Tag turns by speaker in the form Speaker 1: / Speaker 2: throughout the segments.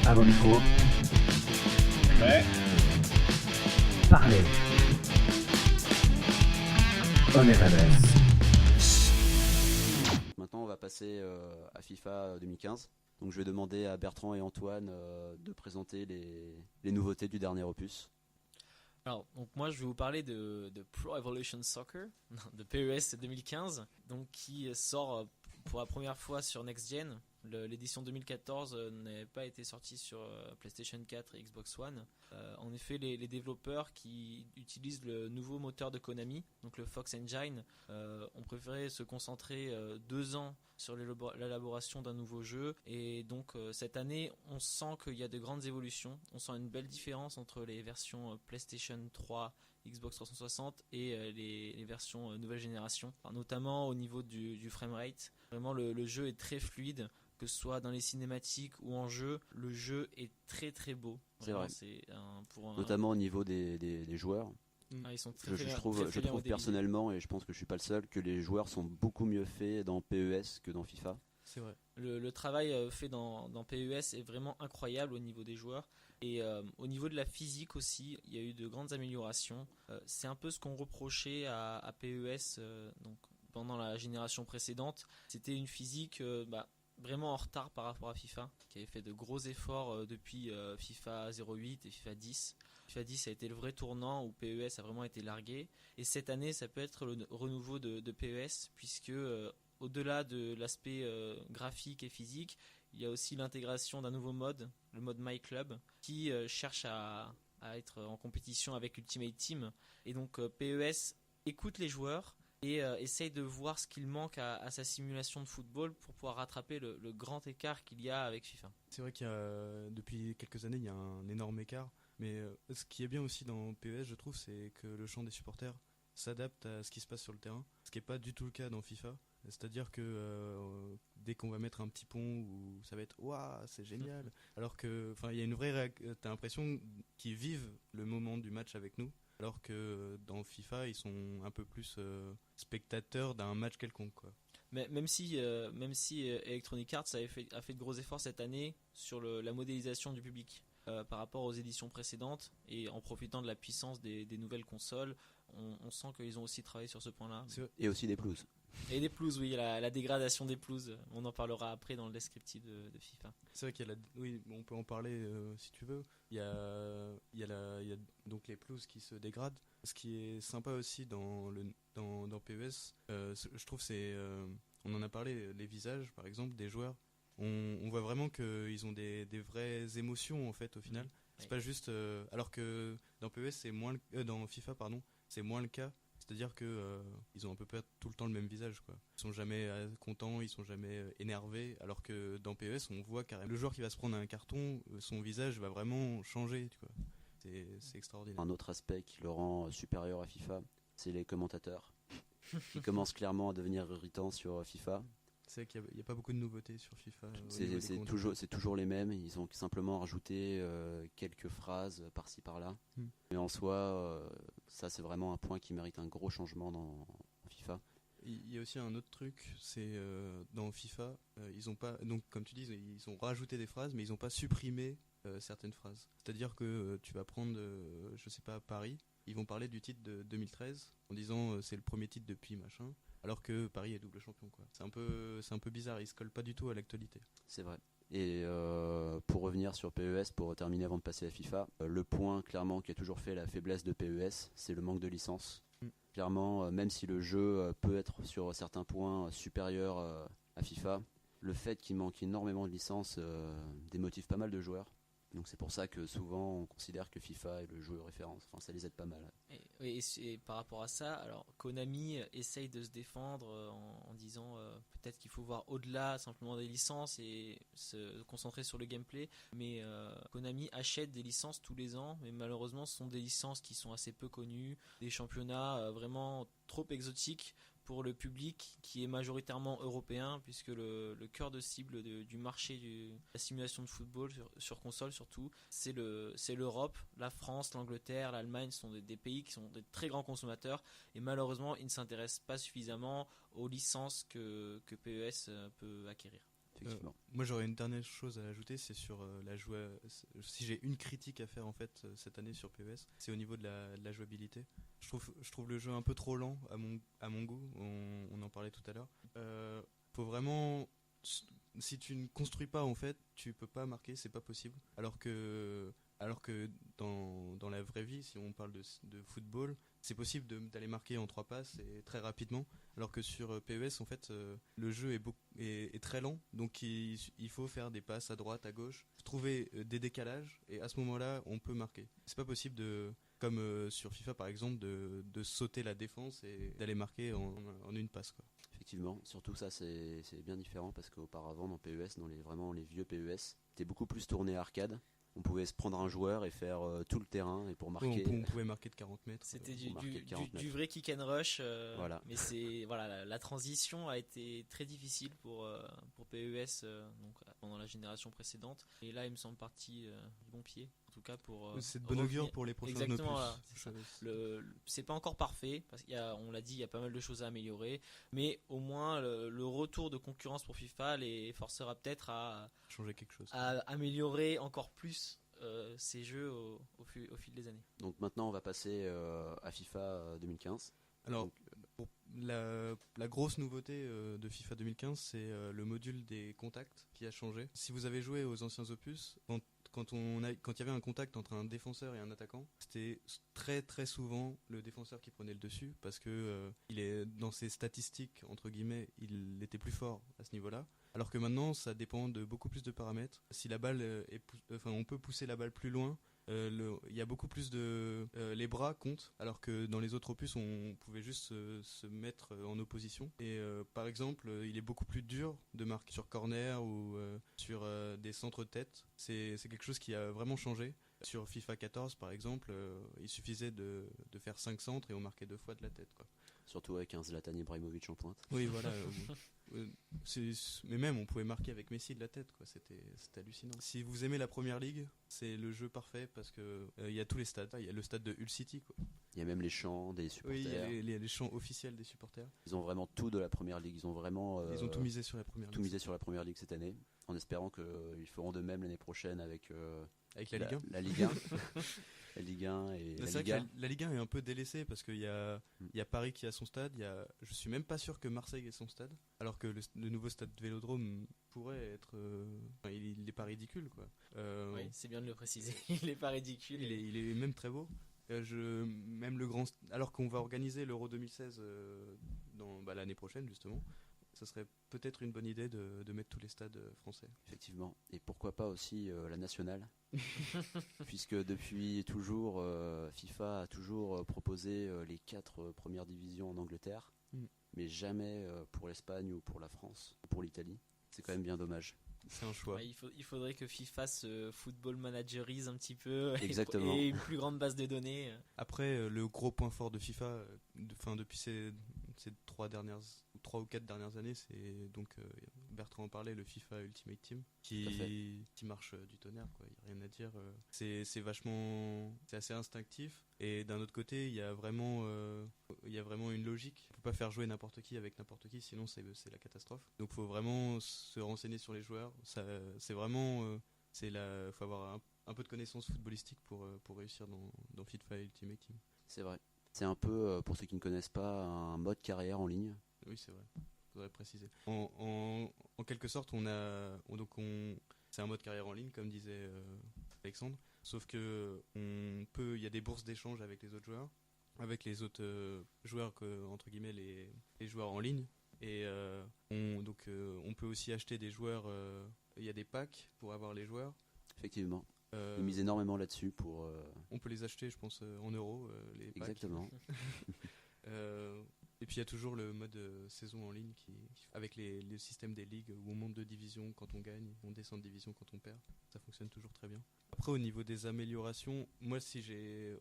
Speaker 1: À vos micros,
Speaker 2: Ouais.
Speaker 1: parlez. On est Rebels.
Speaker 3: Maintenant, on va passer à FIFA 2015. Donc, je vais demander à Bertrand et Antoine de présenter les nouveautés du dernier opus.
Speaker 4: Alors, donc moi je vais vous parler de Pro Evolution Soccer, de PES 2015, donc qui sort pour la première fois sur Next Gen. L'édition 2014 n'a pas été sortie sur PlayStation 4 et Xbox One. En effet, les développeurs qui utilisent le nouveau moteur de Konami, donc le Fox Engine, ont préféré se concentrer 2 ans sur l'élaboration d'un nouveau jeu. Et donc cette année, on sent qu'il y a de grandes évolutions. On sent une belle différence entre les versions PlayStation 3, Xbox 360 et les versions nouvelle génération. Alors, notamment au niveau du framerate. Vraiment, le jeu est très fluide. Que ce soit dans les cinématiques ou en jeu, le jeu est très très beau.
Speaker 3: C'est
Speaker 4: Vraiment,
Speaker 3: vrai. Notamment au niveau des joueurs.
Speaker 4: Ils sont
Speaker 3: Je trouve personnellement, et je pense que je suis pas le seul, que les joueurs sont beaucoup mieux faits dans PES que dans FIFA.
Speaker 4: C'est vrai. Le travail fait dans PES est vraiment incroyable au niveau des joueurs. Et au niveau de la physique aussi, il y a eu de grandes améliorations. C'est un peu ce qu'on reprochait à PES donc, pendant la génération précédente. C'était une physique vraiment en retard par rapport à FIFA, qui avait fait de gros efforts depuis FIFA 08 et FIFA 10. FIFA 10 a été le vrai tournant où PES a vraiment été largué. Et cette année, ça peut être le renouveau de PES, puisque au-delà de l'aspect graphique et physique, il y a aussi l'intégration d'un nouveau mode, le mode My Club, qui cherche à être en compétition avec Ultimate Team. Et donc PES écoute les joueurs et essaye de voir ce qu'il manque à sa simulation de football pour pouvoir rattraper le grand écart qu'il y a avec FIFA.
Speaker 5: C'est vrai qu'il y a, depuis quelques années, il y a un énorme écart. Mais ce qui est bien aussi dans PES, je trouve, c'est que le chant des supporters s'adapte à ce qui se passe sur le terrain. Ce qui n'est pas du tout le cas dans FIFA. C'est-à-dire que dès qu'on va mettre un petit pont, où ça va être waouh, c'est génial. Alors que, il y a une vraie t'as l'impression qu'ils vivent le moment du match avec nous. Alors que dans FIFA, ils sont un peu plus spectateurs d'un match quelconque, quoi.
Speaker 4: Mais même si Electronic Arts a fait de gros efforts cette année sur la modélisation du public par rapport aux éditions précédentes et en profitant de la puissance des nouvelles consoles, on sent qu'ils ont aussi travaillé sur ce point-là.
Speaker 3: Et aussi des pelouses.
Speaker 4: Et des pelouses, oui, la dégradation des pelouses, on en parlera après dans le descriptif de FIFA.
Speaker 5: C'est vrai qu'il y a oui, on peut en parler si tu veux. Il y a donc les pelouses qui se dégradent. Ce qui est sympa aussi dans PES, je trouve on en a parlé, les visages par exemple des joueurs. On voit vraiment qu'ils ont des vraies émotions en fait au final.
Speaker 4: Oui.
Speaker 5: C'est pas juste alors que dans PES dans FIFA pardon, c'est moins le cas. C'est-à-dire que ils ont à peu près tout le temps le même visage, quoi. Ils sont jamais contents, ils sont jamais énervés, alors que dans PES on voit carrément le joueur qui va se prendre un carton, son visage va vraiment changer, tu vois. C'est extraordinaire.
Speaker 3: Un autre aspect qui le rend supérieur à FIFA, c'est les commentateurs qui commencent clairement à devenir irritants sur FIFA.
Speaker 5: C'est qu'il n'y a pas beaucoup de nouveautés sur FIFA.
Speaker 3: C'est toujours les mêmes. Ils ont simplement rajouté quelques phrases par-ci par-là. Mais en soi, ça c'est vraiment un point qui mérite un gros changement dans FIFA.
Speaker 5: Il y a aussi un autre truc, c'est dans FIFA, ils ont pas, donc comme tu dis, ils ont rajouté des phrases, mais ils n'ont pas supprimé certaines phrases. C'est-à-dire que tu vas prendre, je sais pas, Paris, ils vont parler du titre de 2013 en disant c'est le premier titre depuis machin. Alors que Paris est double champion, quoi. C'est un peu bizarre, il se colle pas du tout à l'actualité.
Speaker 3: C'est vrai. Et pour revenir sur PES, pour terminer avant de passer à FIFA, le point clairement qui a toujours fait la faiblesse de PES, c'est le manque de licence. Clairement, même si le jeu peut être sur certains points supérieur à FIFA, le fait qu'il manque énormément de licences démotive pas mal de joueurs. Donc c'est pour ça que souvent on considère que FIFA est le jeu référence. Enfin, ça les aide pas mal.
Speaker 4: Et par rapport à ça, alors Konami essaye de se défendre en disant peut-être qu'il faut voir au-delà simplement des licences et se concentrer sur le gameplay. Mais Konami achète des licences tous les ans, mais malheureusement ce sont des licences qui sont assez peu connues, des championnats vraiment trop exotiques pour le public qui est majoritairement européen, puisque le cœur de cible du marché de la simulation de football sur console surtout, c'est l'Europe, la France, l'Angleterre, l'Allemagne sont des pays qui sont des très grands consommateurs, et malheureusement ils ne s'intéressent pas suffisamment aux licences que PES peut acquérir.
Speaker 3: effectivement.
Speaker 5: Moi j'aurais une dernière chose à ajouter, c'est sur si j'ai une critique à faire en fait cette année sur PES, c'est au niveau de la jouabilité. Je trouve le jeu un peu trop lent à mon goût, on en parlait tout à l'heure. Faut vraiment, si tu ne construis pas en fait, tu peux pas marquer, c'est pas possible. Alors que dans la vraie vie, si on parle de football, c'est possible d'aller marquer en 3 passes et très rapidement. Alors que sur PES, en fait, le jeu est très lent, donc il faut faire des passes à droite, à gauche, trouver des décalages, et à ce moment-là, on peut marquer. C'est pas possible comme sur FIFA par exemple, de sauter la défense et d'aller marquer en une passe, quoi.
Speaker 3: Effectivement, surtout ça c'est bien différent parce qu'auparavant dans PES, vraiment les vieux PES, c'était beaucoup plus tourné arcade. On pouvait se prendre un joueur et faire tout le terrain et pour marquer.
Speaker 5: On pouvait marquer de 40 mètres.
Speaker 4: C'était
Speaker 3: du
Speaker 4: vrai kick and rush.
Speaker 3: Voilà.
Speaker 4: Mais la transition a été très difficile pour PES pendant la génération précédente. Et là, il me semble parti du bon pied. En tout cas
Speaker 5: c'est de bon augure pour les prochains opus.
Speaker 4: Exactement. Voilà, c'est pas encore parfait parce on l'a dit, il y a pas mal de choses à améliorer. Mais au moins le retour de concurrence pour FIFA les forcera peut-être à
Speaker 5: changer quelque chose,
Speaker 4: à améliorer encore plus ces jeux au fil des années.
Speaker 3: Donc maintenant on va passer à FIFA 2015.
Speaker 5: Alors pour la grosse nouveauté de FIFA 2015, c'est le module des contacts qui a changé. Si vous avez joué aux anciens opus, quand il y avait un contact entre un défenseur et un attaquant, c'était très très souvent le défenseur qui prenait le dessus parce que il est dans ses statistiques entre guillemets, il était plus fort à ce niveau-là. Alors que maintenant, ça dépend de beaucoup plus de paramètres. Si la balle on peut pousser la balle plus loin. Il y a beaucoup plus les bras comptent, alors que dans les autres opus on pouvait juste se mettre en opposition. Et par exemple, il est beaucoup plus dur de marquer sur corner ou sur des centres de tête. C'est quelque chose qui a vraiment changé. Sur FIFA 14 par exemple, il suffisait de faire 5 centres et on marquait 2 fois de la tête, quoi.
Speaker 3: Surtout avec un Zlatan Ibrahimovic en pointe.
Speaker 5: Oui, voilà. Mais même on pouvait marquer avec Messi de la tête, quoi. C'était hallucinant. Si vous aimez la première ligue, c'est le jeu parfait parce que il y a tous les stades. Il y a le stade de Hull City, quoi.
Speaker 3: Il y a même les chants des supporters.
Speaker 5: Oui, il y a les chants officiels des supporters.
Speaker 3: Ils ont vraiment tout de la première ligue. Ils ont
Speaker 5: tout misé sur la première ligue.
Speaker 3: Tout misé sur la première ligue cette année, en espérant qu'ils feront de même l'année prochaine avec
Speaker 5: la Ligue 1.
Speaker 3: La Ligue 1. La Ligue 1 et la Ligue 1.
Speaker 5: La Ligue 1 est un peu délaissée parce qu'il y a Paris qui a son stade. Je suis même pas sûr que Marseille ait son stade. Alors que le nouveau stade Vélodrome pourrait être. Il est pas ridicule, quoi.
Speaker 4: Oui, c'est bien de le préciser. Il est pas ridicule.
Speaker 5: Il est même très beau. Même le grand. Alors qu'on va organiser l'Euro 2016 l'année prochaine, justement. Ça serait peut-être une bonne idée de mettre tous les stades français.
Speaker 3: Effectivement. Et pourquoi pas aussi la nationale. Puisque depuis toujours, FIFA a toujours proposé les 4 premières divisions en Angleterre, mais jamais pour l'Espagne ou pour la France, ou pour l'Italie. C'est quand même bien dommage.
Speaker 5: C'est un choix.
Speaker 4: Ouais, il faudrait que FIFA se football managerise un petit peu.
Speaker 3: Exactement.
Speaker 4: Et une plus grande base de données.
Speaker 5: Après, le gros point fort de FIFA, depuis ces 3 ou 4 dernières années, c'est donc Bertrand en parlait, le FIFA Ultimate Team qui marche du tonnerre, quoi. Il n'y a rien à dire. C'est assez instinctif. Et d'un autre côté, il y a vraiment une logique. On peut pas faire jouer n'importe qui avec n'importe qui, sinon c'est la catastrophe. Donc faut vraiment se renseigner sur les joueurs. Faut avoir un peu de connaissances footballistiques pour réussir dans FIFA Ultimate Team.
Speaker 3: C'est vrai. C'est un peu, pour ceux qui ne connaissent pas, un mode carrière en ligne.
Speaker 5: Oui, c'est vrai. Faudrait préciser. En quelque sorte, c'est un mode carrière en ligne, comme disait Alexandre. Sauf que il y a des bourses d'échange avec les autres joueurs, entre guillemets les joueurs en ligne. Et on peut aussi acheter des joueurs. Il y a des packs pour avoir les joueurs.
Speaker 3: Effectivement. Ils misent énormément là-dessus pour.
Speaker 5: On peut les acheter, je pense, en euros. Les packs.
Speaker 3: Exactement.
Speaker 5: Et puis il y a toujours le mode saison en ligne avec le système des ligues où on monte de division quand on gagne, on descend de division quand on perd. Ça fonctionne toujours très bien. Après, au niveau des améliorations, moi si j'ai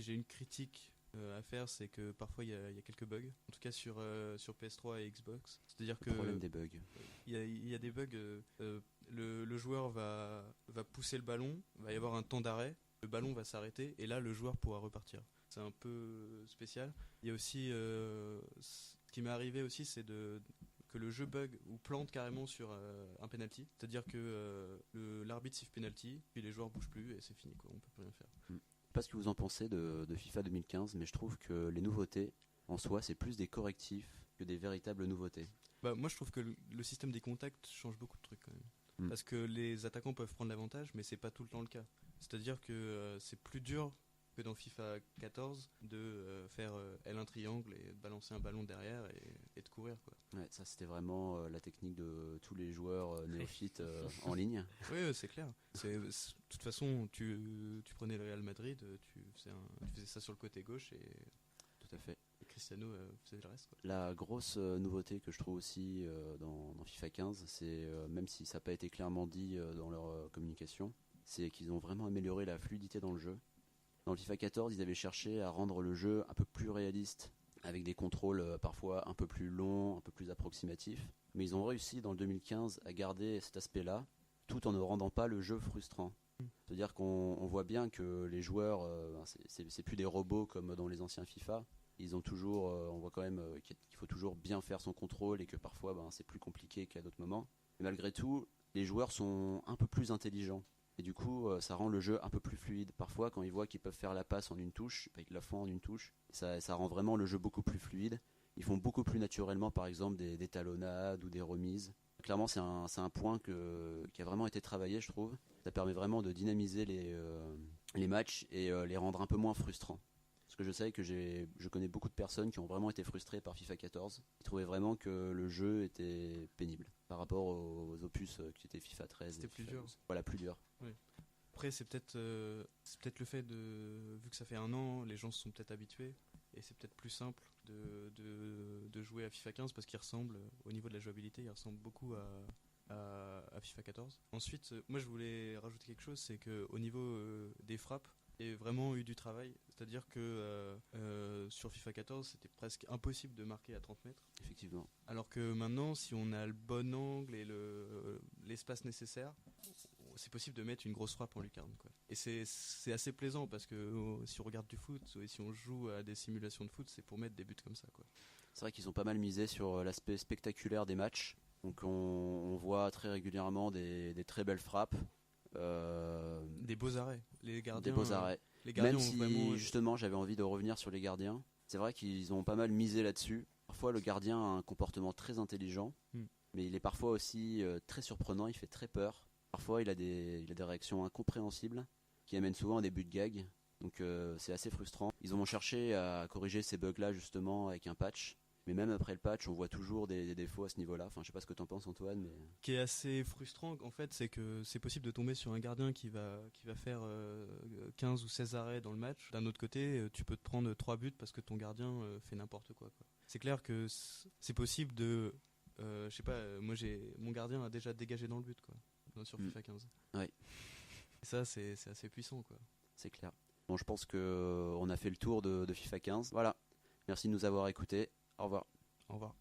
Speaker 5: une critique à faire, c'est que parfois il y a quelques bugs. En tout cas sur PS3 et Xbox. C'est-à-dire que
Speaker 3: le problème des bugs.
Speaker 5: Il y a des bugs. Le joueur va pousser le ballon, va y avoir un temps d'arrêt, le ballon va s'arrêter et là le joueur pourra repartir. C'est un peu spécial. Il y a aussi ce qui m'est arrivé aussi, c'est que le jeu bug ou plante carrément sur un penalty. C'est-à-dire que l'arbitre siffle penalty, puis les joueurs bougent plus et c'est fini, quoi. On peut plus rien faire.
Speaker 3: Je sais pas ce que vous en pensez de FIFA 2015, mais je trouve que les nouveautés, en soi, c'est plus des correctifs que des véritables nouveautés.
Speaker 5: Bah, moi je trouve que le système des contacts change beaucoup de trucs quand même. Parce que les attaquants peuvent prendre l'avantage, mais c'est pas tout le temps le cas. C'est-à-dire que c'est plus dur que dans FIFA 14 de faire L1 triangle et de balancer un ballon derrière et de courir, quoi.
Speaker 3: Ouais, ça c'était vraiment la technique de tous les joueurs néophytes en ligne.
Speaker 5: Oui, c'est clair. De toute façon, tu prenais le Real Madrid, tu faisais ça sur le côté gauche et
Speaker 3: Tout à fait.
Speaker 5: Cristiano faisait le reste, quoi.
Speaker 3: La grosse nouveauté que je trouve aussi dans FIFA 15, c'est même si ça n'a pas été clairement dit dans leur communication, c'est qu'ils ont vraiment amélioré la fluidité dans le jeu. Dans le FIFA 14, ils avaient cherché à rendre le jeu un peu plus réaliste, avec des contrôles parfois un peu plus longs, un peu plus approximatifs. Mais ils ont réussi dans le 2015 à garder cet aspect-là, tout en ne rendant pas le jeu frustrant. C'est-à-dire qu'on voit bien que les joueurs, c'est plus des robots comme dans les anciens FIFA. Ils ont toujours, on voit quand même qu'il faut toujours bien faire son contrôle et que parfois c'est plus compliqué qu'à d'autres moments. Mais malgré tout, les joueurs sont un peu plus intelligents. Et du coup, ça rend le jeu un peu plus fluide. Parfois, quand ils voient qu'ils peuvent faire la passe en une touche, ils la font en une touche. Ça rend vraiment le jeu beaucoup plus fluide. Ils font beaucoup plus naturellement, par exemple, des talonnades ou des remises. Clairement, c'est un point qui a vraiment été travaillé, je trouve. Ça permet vraiment de dynamiser les matchs et les rendre un peu moins frustrants. Parce que je sais que je connais beaucoup de personnes qui ont vraiment été frustrées par FIFA 14. Ils trouvaient vraiment que le jeu était pénible par rapport aux opus qui étaient FIFA 13.
Speaker 5: C'était plus dur.
Speaker 3: 12. Voilà, plus dur.
Speaker 5: Oui. Après, c'est peut-être le fait vu que ça fait 1 an, les gens se sont peut-être habitués. Et c'est peut-être plus simple de jouer à FIFA 15 parce qu'il ressemble, au niveau de la jouabilité, il ressemble beaucoup à FIFA 14. Ensuite, moi je voulais rajouter quelque chose, c'est qu'au niveau des frappes, il y a vraiment eu du travail. C'est-à-dire que sur FIFA 14, c'était presque impossible de marquer à 30 mètres.
Speaker 3: Effectivement.
Speaker 5: Alors que maintenant, si on a le bon angle et l'espace nécessaire, c'est possible de mettre une grosse frappe en lucarne, quoi. Et c'est assez plaisant parce que si on regarde du foot et si on joue à des simulations de foot, c'est pour mettre des buts comme ça, quoi.
Speaker 3: C'est vrai qu'ils ont pas mal misé sur l'aspect spectaculaire des matchs. Donc on voit très régulièrement des très belles frappes.
Speaker 5: Des beaux arrêts. Les gardiens,
Speaker 3: des beaux arrêts.
Speaker 5: Les gardiens
Speaker 3: Même
Speaker 5: ont
Speaker 3: si
Speaker 5: vraiment...
Speaker 3: justement j'avais envie de revenir sur les gardiens. C'est vrai qu'ils ont pas mal misé là-dessus. Parfois le gardien a un comportement très intelligent, mais il est parfois aussi très surprenant, il fait très peur. Parfois il a des réactions incompréhensibles qui amènent souvent à des buts de gag. Donc c'est assez frustrant. Ils ont cherché à corriger ces bugs-là justement avec un patch. Mais même après le patch, on voit toujours des défauts à ce niveau-là. Enfin, je sais pas ce que t'en penses, Antoine, mais...
Speaker 5: Ce qui est assez frustrant, en fait, c'est que c'est possible de tomber sur un gardien qui va faire 15 ou 16 arrêts dans le match. D'un autre côté, tu peux te prendre 3 buts parce que ton gardien fait n'importe quoi. C'est clair que c'est possible de... je sais pas, moi mon gardien a déjà dégagé dans le but, quoi, sur FIFA 15.
Speaker 3: Ouais.
Speaker 5: Et ça, c'est assez puissant, quoi.
Speaker 3: C'est clair. Bon, je pense qu'on a fait le tour de FIFA 15. Voilà. Merci de nous avoir écoutés. Au revoir.
Speaker 5: Au revoir.